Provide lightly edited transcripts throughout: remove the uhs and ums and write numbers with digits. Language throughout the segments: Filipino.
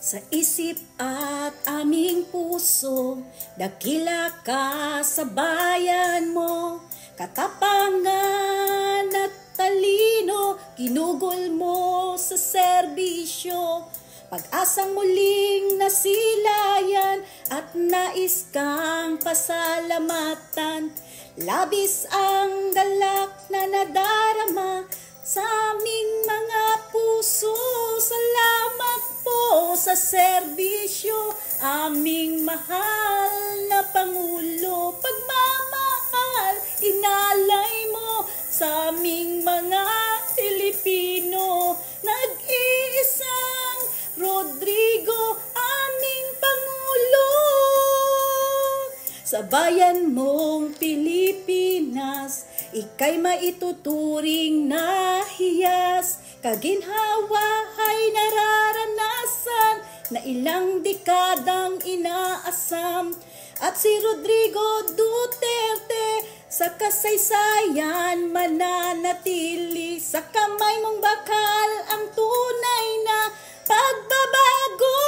Sa isip at aming puso, dakila ka sa bayan mo. Katapangan at talino, ginugol mo sa serbisyo. Pag-asang muling nasilayan at nais kang pasalamatan. Labis ang galak na nadarama sa aming mga puso. Salamat po sa serbisyo, aming mahal na Pangulo. Pagmamahal, inalay mo sa aming mga Pilipino. Nag-iisang Rodrigo, aming Pangulo. Sa bayan mong Pilipinas, ika'y maituturing na hiyas. Kaginhawa ay nararanasan na ilang dekadang inaasam. At si Rodrigo Duterte sa kasaysayan mananatili. Sa kamay mong bakal ang tunay na pagbabago.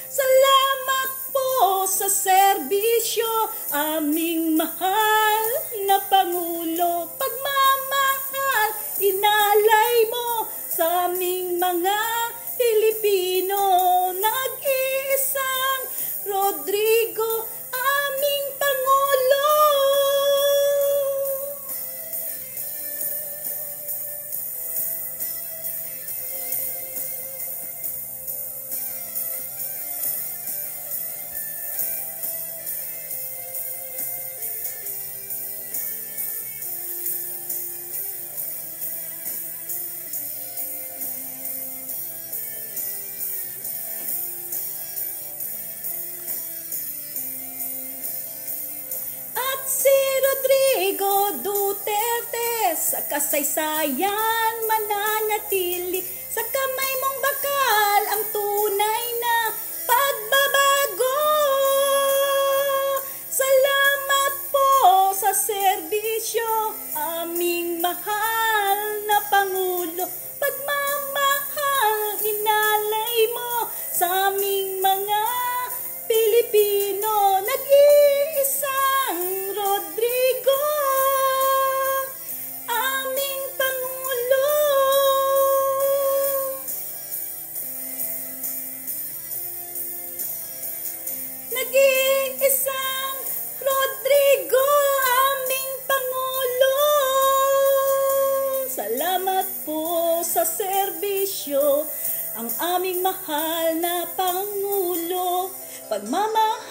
Salamat po sa serbisyo, aming mahal na Pangulo. Pagmamahal, inalay mo sa aming mga Pilipino. Nag-iisang Rodrigo, aming Pangulo. Si Rodrigo Duterte sa kasaysayan mananatili. Sa kamay mong bakal ang tunay na pagbabago. Salamat po sa serbisyo, aming mahal na Pangulo. Pagmamahal, inalay mo sa aming mga Pilipino. Nag-iisang Rodrigo, aming Pangulo. Nag-iisang Rodrigo, aming Pangulo. Salamat po sa serbisyo, ang aming mahal na Pangulo. Pagmamahal